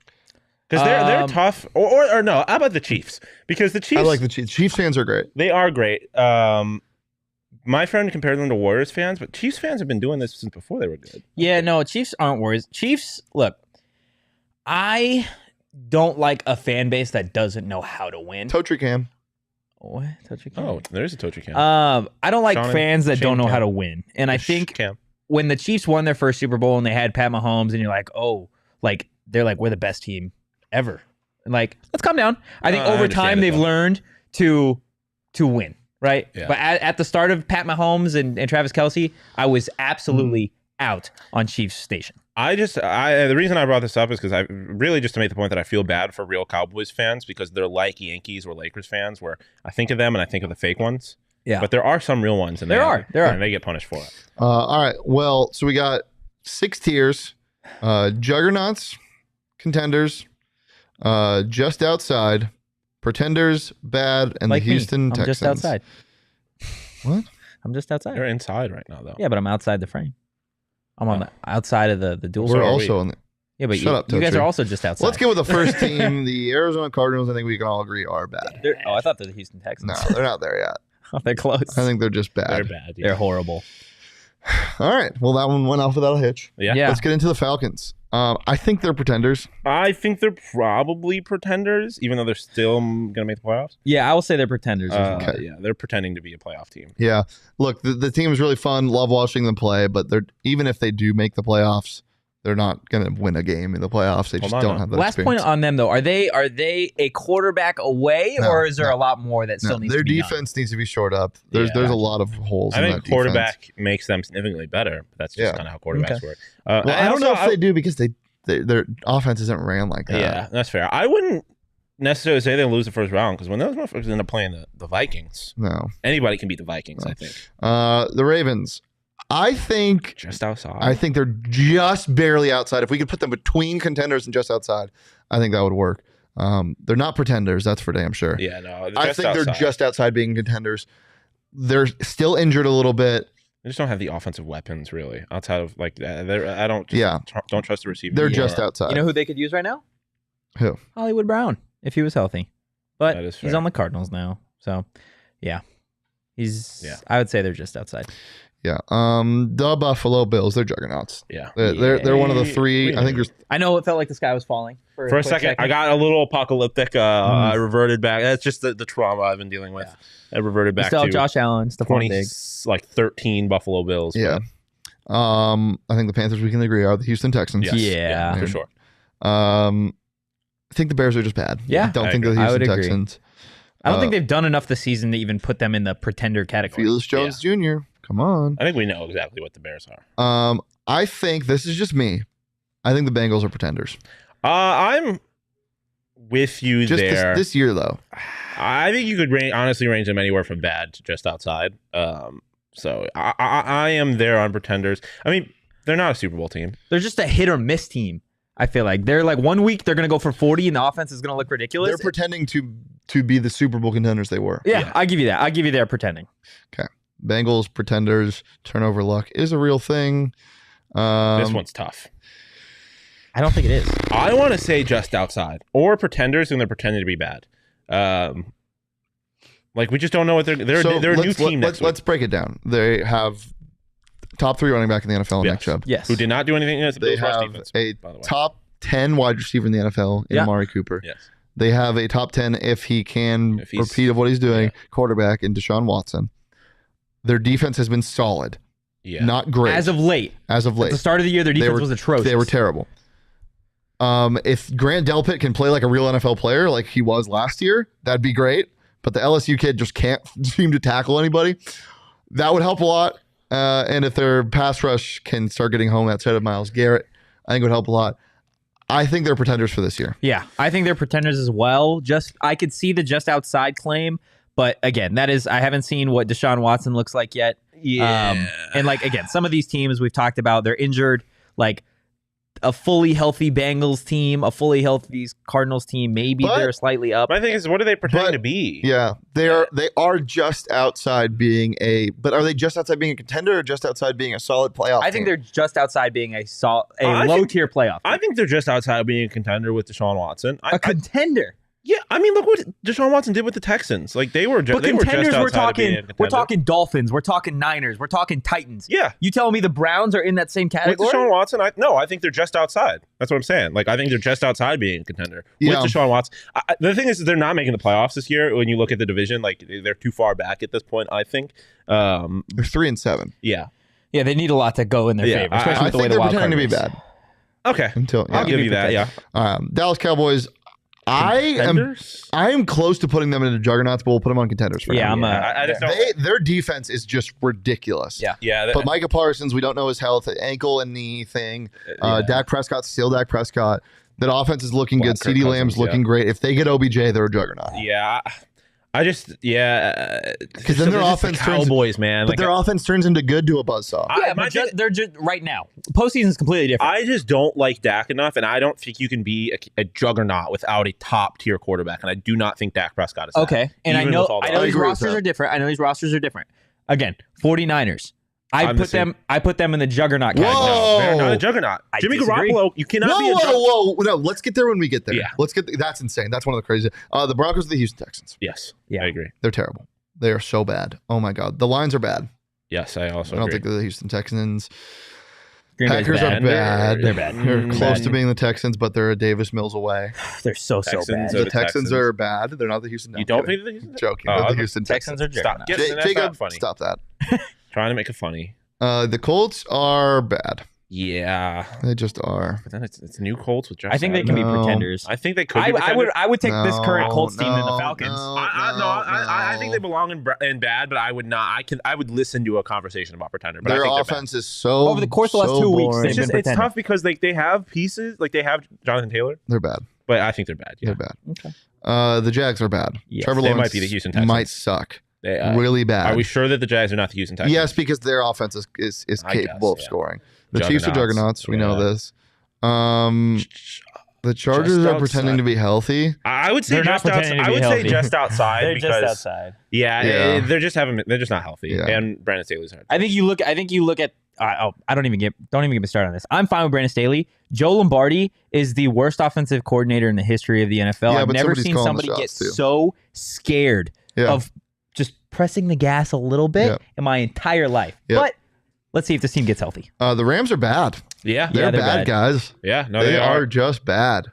Because they're tough. Or no, how about the Chiefs? Because the Chiefs, I like the Chiefs. Chiefs fans are great. they are great. My friend compared them to Warriors fans, but Chiefs fans have been doing this since before they were good. Yeah, no, Chiefs aren't worries. Chiefs, look, I don't like a fan base that doesn't know how to win. Totri Cam. What? Totri Cam? Oh, there's a Totri Cam. I don't like Shawn and- fans that Shane don't know Cam. how to win. And I think Cam. when the Chiefs won their first Super Bowl and they had Pat Mahomes, and you're like, oh, like they're like, we're the best team ever. And like, let's calm down. I think I over understand time it, they've though. learned to win, right? Yeah. But at the start of Pat Mahomes and Travis Kelce, I was absolutely out on Chiefs Station. The reason I brought this up is because I really just to make the point that I feel bad for real Cowboys fans because they're like Yankees or Lakers fans where I think of them and I think of the fake ones. Yeah. But there are some real ones and There are. and they get punished for it. All right. Well, so we got 6 tiers. Juggernauts, contenders, just outside, pretenders, bad, and Like the Houston me. I'm Texans. just outside. What? I'm just outside. You're inside right now though. Yeah, but I'm outside the frame. I'm on the outside of the dual. We're So are also we. on the. Yeah, but Shut up, you guys Totri. are also just outside. Let's get with the first team. The Arizona Cardinals, I think we can all agree, are bad. I thought they're the Houston Texans. No, they're not there yet. Oh, they're close. I think they're just They're bad. bad. They're horrible. All right. Well, that one went off without a hitch. Yeah. Yeah. Let's get into the Falcons. I think they're pretenders. I think they're probably pretenders, even though they're still gonna make the playoffs. Yeah, I will say they're pretenders. as well. Okay. Yeah, they're pretending to be a playoff team. Yeah. Look, the team is really fun. Love watching them play, but they're even if they do make the playoffs, they're not going to win a game in the playoffs. They Hold just on don't now. have that Last experience. point on them though, are they a quarterback away, No, or is there no. a lot more that still No, needs their to be defense needs to be shored up. There's Yeah. a lot of holes I in think that quarterback defense. makes them significantly better. But that's just Yeah. kind of how quarterbacks work. Well, I don't know if they do because their offense isn't ran like that. Yeah, that's fair. I wouldn't necessarily say they'll lose the first round because when those motherfuckers end up playing the Vikings, No. anybody can beat the Vikings. I think The Ravens. I think just outside. they're just barely outside. If we could put them between contenders and just outside, I think that would work. They're not pretenders, that's for damn sure. yeah, no. I think they're just outside being contenders. They're still injured a little bit. They just don't have the offensive weapons really outside of like I don't don't trust the receiver. They're anymore. just outside. You know who they could use right now? Who? Hollywood Brown, if he was healthy. But That is he's fair. on the Cardinals now. So, yeah. Yeah. I would say they're just outside. Yeah. The Buffalo Bills, they're juggernauts. Yeah. They're one of the three. I think there's I know it felt like the sky was falling for For a quick second, I got a little apocalyptic. I reverted back. That's just the trauma I've been dealing with. Yeah. I reverted back still to have Josh Allen, Stephon 20, Diggs. like 13 Buffalo Bills. yeah. I think the Panthers we can agree are the Houston Texans. Yes. Yeah. for sure. I think the Bears are just bad. Yeah. I don't I think they're agree. the I would Houston agree. Texans. I don't think they've done enough this season to even put them in the pretender category. Felix Jones Jr. Come on. I think we know exactly what the Bears are. I think this is just me. I think the Bengals are pretenders. I'm with you Just there. this year though. I think you could honestly range them anywhere from bad to just outside. So I am there on pretenders. I mean, they're not a Super Bowl team. They're just a hit or miss team. I feel like they're like 1 week they're gonna go for 40 and the offense is gonna look ridiculous. They're pretending to be the Super Bowl contenders they were. yeah, Yeah. I'll give you that. I'll give you they're pretending. Bengals pretenders turnover luck is a real thing. This one's tough. I don't think it is. I want to say just outside or pretenders, and they're pretending to be bad. Like we just don't know what they're a new team. Let's break it down. They have top 3 running back in the NFL, Nick Chubb. Yes. Who did not do anything against the They Bills rush have defense, a by the way. top 10 wide receiver in the NFL in Amari Cooper. Yes. They have a top 10 if he can repeat of what he's doing, quarterback in Deshaun Watson. Their defense has been solid. Yeah. Not great. As of late. At the start of the year, their defense was atrocious. They were terrible. If Grant Delpit can play like a real NFL player like he was last year, that'd be great. But the LSU kid just can't seem to tackle anybody. That would help a lot. And if their pass rush can start getting home outside of Myles Garrett, I think it would help a lot. I think they're pretenders for this year. Yeah, I think they're pretenders as well. I could see the just outside claim, but again, I haven't seen what Deshaun Watson looks like yet. Yeah. And like, again, some of these teams we've talked about, they're injured. Like a fully healthy Bengals team, a fully healthy Cardinals team, maybe they're slightly up. My thing is, what are they pretending to be? Yeah, they are just outside being but are they just outside being a contender or just outside being a solid playoff I think team? they're just outside being a low-tier playoff team. I think they're just outside being a contender with Deshaun Watson. A contender? Yeah, I mean, look what Deshaun Watson did with the Texans. Like they were just contenders, we're talking Dolphins, we're talking Niners, we're talking Titans. Yeah. You telling me the Browns are in that same category? With Deshaun Watson, I think they're just outside. That's what I'm saying. Like I think they're just outside being a contender with Deshaun Watson. The thing is, they're not making the playoffs this year. When you look at the division, like they're too far back at this point. I think they're 3-7. Yeah, yeah, they need a lot to go in their favor, especially with the way the wild card pretending to be is. bad. Okay, I'll give you that. Yeah, Dallas Cowboys. I am close to putting them into juggernauts, but we'll put them on contenders for now. I just don't. Their defense is just ridiculous. Yeah. But Micah Parsons, we don't know his health, ankle and knee thing. Dak Prescott, still Dak Prescott. That offense is looking good. CeeDee Lamb's looking great. If they get OBJ, they're a juggernaut. Yeah. Because then their offense Cowboys, man. But their offense turns into good to a buzzsaw. Yeah, but they're just right now. Postseason is completely different. I just don't like Dak enough, and I don't think you can be a juggernaut without a top tier quarterback. And I do not think Dak Prescott is okay. that, And I know these rosters are different. Again, 49ers. I put them in the juggernaut category. No, they're not a juggernaut. Jimmy Garoppolo, you cannot be a juggernaut. Whoa. No, let's get there when we get there. Yeah. That's insane. That's one of the crazy. The Broncos are the Houston Texans. Yes. Yeah. I agree. They're terrible. They are so bad. Oh my God. The lines are bad. Yes, I also I don't agree. think they're the Houston Texans. Green Bay's Packers are bad. They're bad. They're close to being the Texans, but they're a Davis Mills away. They're so bad. The Texans are bad. They're not the Houston. You don't think they're the Houston? Joking. They're the Houston Texans are Stop. juggernauts. That's Jacob, not funny. stop that. Trying to make it funny. The Colts are bad. Yeah. They just are. But then it's new Colts with Josh I think they can be No. pretenders. I think they could be I would take this current Colts team than the No, Falcons. I think they belong in bad, but I would not. I would listen to a conversation about pretender. But Their I think offense is so Over the course of the last 2 weeks, boring. they've been it's tough because they have pieces. Like they have Jonathan Taylor, They're bad. but I think they're bad. Yeah. They're bad. Okay. The Jags are bad. Yes. Trevor They Lawrence might be the Houston Texans. might suck. They, really bad. Are we sure that the Jags are not the Houston Texans? Yes, because their offense is I capable guess, of yeah. scoring. The Chiefs are juggernauts. We know Yeah. this. The Chargers Just are pretending to be healthy. I would say They're not just outside. pretending to I be would say healthy. just outside. They're because, just outside. Yeah, they're just not healthy. Yeah. And Brandon Staley's hard. I think you look at. I don't even get me started on this. I'm fine with Brandon Staley. Joe Lombardi is the worst offensive coordinator in the history of the NFL. Yeah, I've but never somebody's seen calling somebody the get shots, too. so scared of just pressing the gas a little bit in my entire life. Yep. But let's see if this team gets healthy. The Rams are bad. Yeah. They're they're bad, bad. guys. Yeah. No, They are just bad.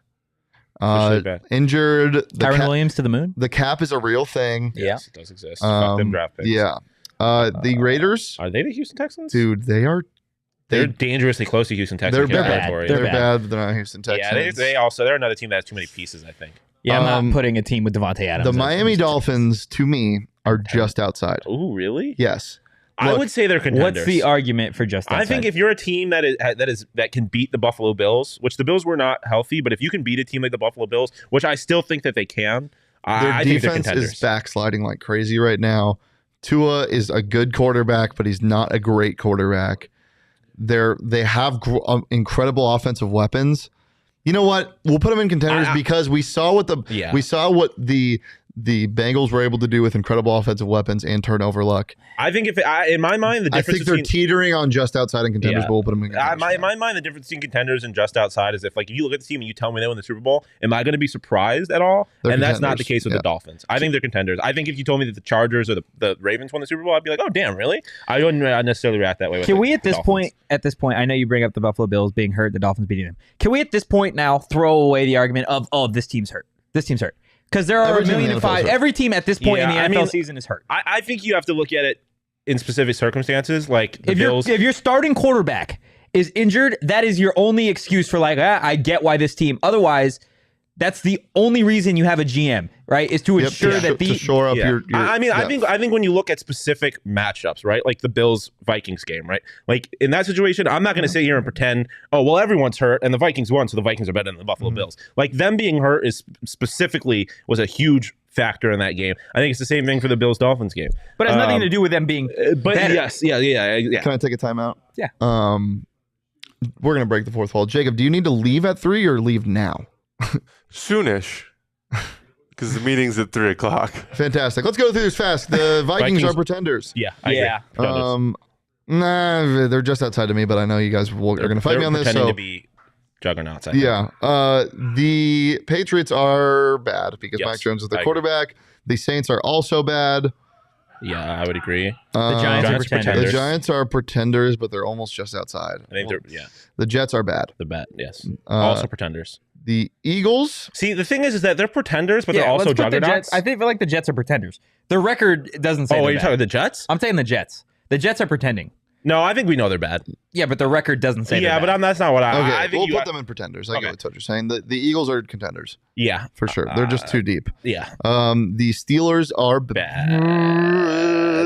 Officially bad. Injured. Tyron Williams to the moon. The cap is a real thing. Yes, it does exist. Fuck them draft picks. Yeah. The Raiders, Are they the Houston Texans? dude, they're dangerously close to Houston Texans. They're bad. territory. They're bad. bad. But they're not Houston Texans. Yeah, they're another team that has too many pieces. I think. Yeah, I'm not putting a team with Devontae Adams. The as Miami Houston Dolphins, to me, are just outside. Oh, really? Yes. I Look, would say they're contenders. What's the argument for just outside? I think if you're a team that can beat the Buffalo Bills, which the Bills were not healthy, but if you can beat a team like the Buffalo Bills, which I still think that they can, Their I think they're defense contenders. is backsliding like crazy right now. Tua is a good quarterback, but he's not a great quarterback. They have incredible offensive weapons. You know what? We'll put them in contenders because we saw what the the Bengals were able to do with incredible offensive weapons and turnover luck. I think in my mind, the I difference think they're between teetering on just outside and contenders, Yeah. but we'll put them in contenders. in my mind, the difference between contenders and just outside is if you look at the team and you tell me they won the Super Bowl, am I going to be surprised at all? They're and that's not contenders. the case with Yeah. the Dolphins. I think they're contenders. I think if you told me that the Chargers or the Ravens won the Super Bowl, I'd be like, oh damn, really? I wouldn't necessarily react that way. With Can we the at this Dolphins. point, I know you bring up the Buffalo Bills being hurt, the Dolphins beating them. Can we at this point now throw away the argument of, oh, this team's hurt. This team's hurt. Because there are Every a team in million the and NFL is five. hurt. Every team at this point in the Yeah, I NFL mean, season is hurt. I think you have to look at it in specific circumstances, like the If Bills. your starting quarterback is injured, that is your only excuse for I get why this team. Otherwise, that's the only reason you have a GM, right? Is to ensure that to shore up Yeah. your I depth. think when you look at specific matchups, right, like the Bills Vikings game, right, like in that situation, I'm not going to sit here and pretend, oh well, everyone's hurt and the Vikings won, so the Vikings are better than the Buffalo Bills. Like them being hurt is specifically was a huge factor in that game. I think it's the same thing for the Bills Dolphins game, but it has nothing to do with them being but better. yes, yeah. Can I take a timeout? Yeah. We're gonna break the fourth wall. Jacob, do you need to leave at 3 or leave now? Soonish. Because the meeting's at 3:00. Fantastic. Let's go through this fast. The Vikings Vikings- are pretenders. Yeah, I Yeah. agree. Nah, they're just outside of me, but I know you guys are going to fight They're me on this. pretending So to be juggernauts. I think. yeah, the Patriots are bad because Yes, Mac Jones is I the agree. quarterback. The Saints are also bad. Yeah, I would agree. The Giants are Giants are pretenders. The Giants are pretenders, but they're almost just outside. I think The Jets are bad. the bet. Yes, Uh, also pretenders. The Eagles. See, the thing is that they're pretenders, but they're also let's put the juggernauts. Jets. I feel like the Jets are pretenders. Their record doesn't say. Oh, they're are you bad. talking the Jets? I'm saying the Jets. The Jets are pretending. No, I think we know they're bad. Yeah, but the record doesn't say. Yeah, they're but bad. that's not what I. Okay, I think we'll you. put them in pretenders. I Okay. get what you're saying. The Eagles are contenders Yeah, for sure. They're just too deep. yeah, The Steelers are bad.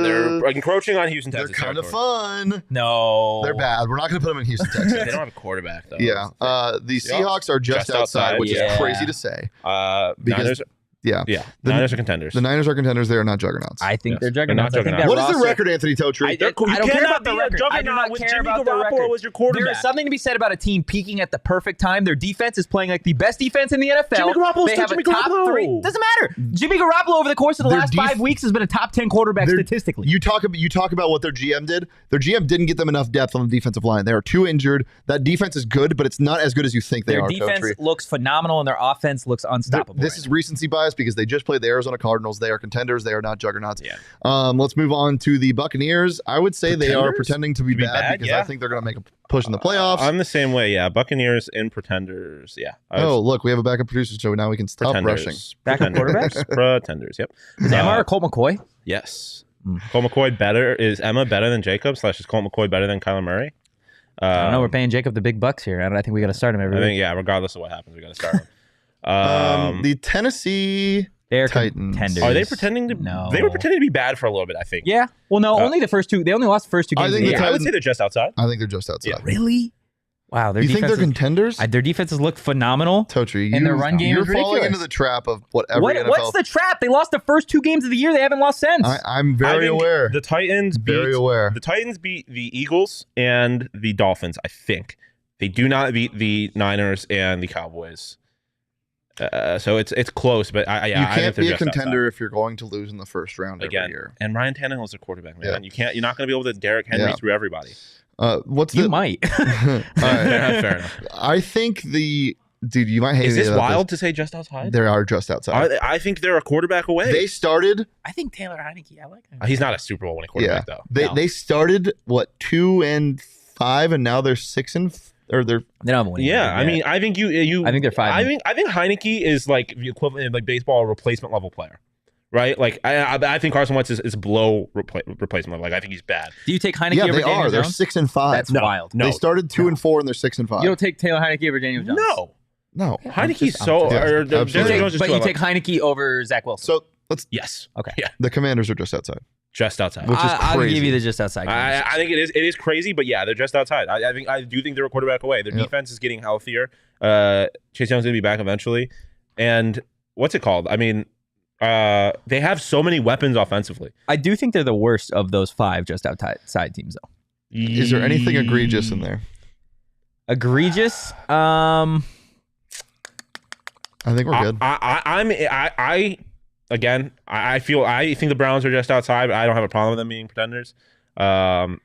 They're encroaching on Houston, They're Texas. kind of territory. fun. No, They're bad. We're not going to put them in Houston, They Texas. don't have a quarterback though. Yeah. The Seahawks are just Just outside, outside, which yeah. is crazy to say. Niners. Yeah. Yeah, The- Niners are contenders. The Niners are contenders. They are not juggernauts. I think Yes. they're They're juggernauts. not I think juggernauts. that What is the roster- record, Anthony Totri? I don't care cannot about the be a record. I do juggernaut not with care Jimmy about the Garoppolo record. as your quarterback. There is something to be said about a team peaking at the perfect time. Their defense is playing like the best defense in the NFL. Jimmy Garoppolo's they still have Jimmy a top Garoppolo. 3. Doesn't matter. Jimmy Garoppolo over the course of the Their last 5 weeks has been a top 10 quarterback Their- statistically. You talk about what their GM did. Their GM didn't get them enough depth on the defensive line. They are too injured. That defense is good, but it's not as good as you think they Their are. defense Totri. looks phenomenal and their offense looks unstoppable. This is recency bias because they just played the Arizona Cardinals. They are contenders. They are not juggernauts. Yeah. Let's move on to the Buccaneers. I would say they are Pretenders? pretending to be bad because yeah. I think they're going to make a push in the playoffs. I'm the same way. Yeah, Buccaneers and pretenders. Yeah. Oh, look, we have a backup producer, so now we can stop rushing. Backup Pretenders. Pretenders. Yep. Is Emma or Colt McCoy? Yes. Colt McCoy better. Is Emma better than Jacob? / is Colt McCoy better than Kyler Murray? I don't know. We're paying Jacob the big bucks here. I think we got to start him every I week. think yeah. Regardless of what happens, we got to start. Him. The Tennessee They're Titans. contenders. Are they pretending to? No. They were pretending to be bad for a little bit. I think. Yeah. Well, no. Only the first 2. They only lost the first 2 I games. think of the the year. I would Titans- say they're just outside. I think they're just outside. Yeah. Really? Wow. Their You think they're defenses- contenders? Their defenses look phenomenal. Totri, And their run game you're is falling ridiculous. into the trap of what every NFL. What's the trap? They lost the first 2 games of the year. They haven't lost since. I'm I very think aware. The Titans beat. Very aware. The Titans beat the Eagles and the Dolphins. I think they do not beat the Niners and the Cowboys. So it's close, but I you think can't they're be a just outside. contender if you're going to lose in the first round every Again. year. And Ryan Tannehill is a quarterback, man. Yeah. You can't. You're not going to be able to Derrick Henry Yeah. through everybody. What's you the? might. All right. Fair enough. I think the dude. You might hate Is me this about wild to say just outside? They are just outside. I think they're a quarterback away. They started. I think Taylor Heineke. I like him. He's not a Super Bowl winning Yeah. quarterback though. They No. they started what 2-5 and now they're 6 or they're They don't have a winning Yeah, record I yet. mean, I think you. I think they're 5. I think Heineke is like the equivalent of like baseball replacement level player, right? Like I think Carson Wentz is below replacement level. Like I think he's bad. Do you take Heineke yeah over they Daniel are. They're Jones? 6-5. That's wild. No. They started 2-4 and they're 6-5. You don't take Taylor Heineke over Daniel Jones. No, No. Heineke's I'm so. just- Yeah, or absolutely. Daniel Jones is But too you low. take Heineke over Zach Wilson. So let's. Yes. Okay. Yeah. The Commanders are just outside. Just outside. Which is I'll crazy. give you the just outside. I think it is crazy, but yeah, they're just outside. I do think they're a quarterback away. Their Yep. defense is getting healthier. Chase Young's gonna be back eventually, and what's it called? I mean, they have so many weapons offensively. I do think they're the worst of those 5 just outside teams, though. Is there anything egregious in there? Egregious. I think we're good. I again, I think the Browns are just outside, but I don't have a problem with them being pretenders. The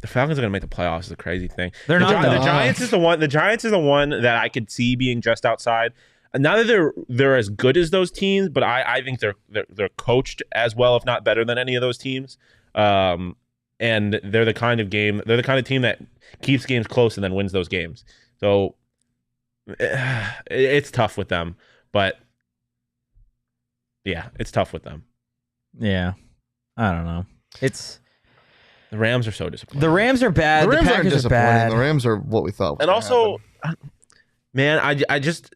Falcons are going to make the playoffs is a crazy thing. They're not. The Giants is the one. The Giants is the one that I could see being just outside. Not that they're as good as those teams, but I think they're coached as well, if not better than any of those teams. And they're the kind of team that keeps games close and then wins those games. So it's tough with them, but yeah, it's tough with them. Yeah, I don't know. The Rams are so disappointing. The Rams are bad. The Packers are bad. The Rams are what we thought. And also, man, I just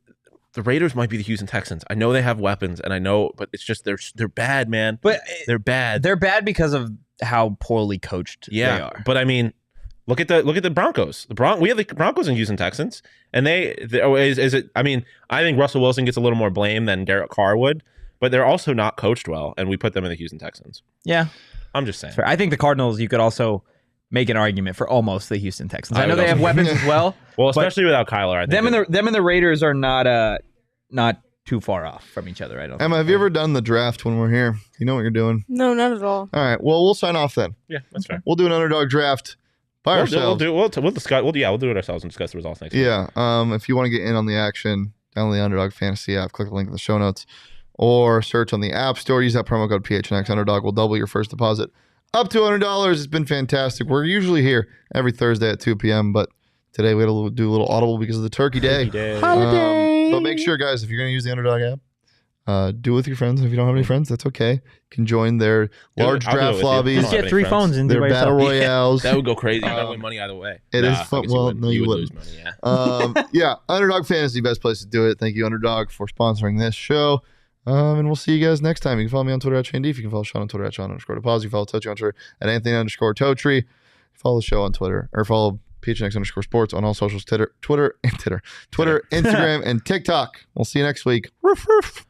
the Raiders might be the Houston Texans. I know they have weapons, and I know, but it's just they're bad, man. But they're bad. They're bad because of how poorly coached they are. But I mean, look at the Broncos. We have the Broncos and Houston Texans, and I mean, I think Russell Wilson gets a little more blame than Derek Carr would, but they're also not coached well, and we put them in the Houston Texans. Yeah, I'm just saying. I think the Cardinals, you could also make an argument for almost the Houston Texans. I know they have weapons as well. Well, especially without Kyler. I think them and the Raiders are not too far off from each other. I don't. Emma, have you ever done the draft when we're here? You know what you're doing? No, not at all. All right. Well, we'll sign off then. Yeah, that's fair. We'll do an underdog draft by ourselves. We'll discuss. We'll do it ourselves and discuss the results next week. Yeah. If you want to get in on the action, download the Underdog Fantasy app. Click the link in the show notes, or search on the App Store. Use that promo code PHNX. Underdog will double your first deposit up to $100. It's been fantastic. We're usually here every Thursday at 2 p.m., but today we had to do a little audible because of the Turkey Day. Holiday. But make sure, guys, if you're going to use the Underdog app, do it with your friends. If you don't have any friends, that's okay. You can join their large draft lobbies. Just get 3 phones and do their it by battle yourself. royales. That would go crazy. You're gonna win money either way. It is fun. Well, no, you would wouldn't. lose money. Yeah. Yeah, Underdog Fantasy, best place to do it. Thank you, Underdog, for sponsoring this show. And we'll see you guys next time. You can follow me on Twitter at Shane D. You can follow Shawn on Twitter at Shawn_Deposit. You follow Totri on Twitter at Anthony_Totri. Follow the show on Twitter, or follow PHNX_sports on all socials, Twitter, Instagram, and TikTok. We'll see you next week. Roof, roof.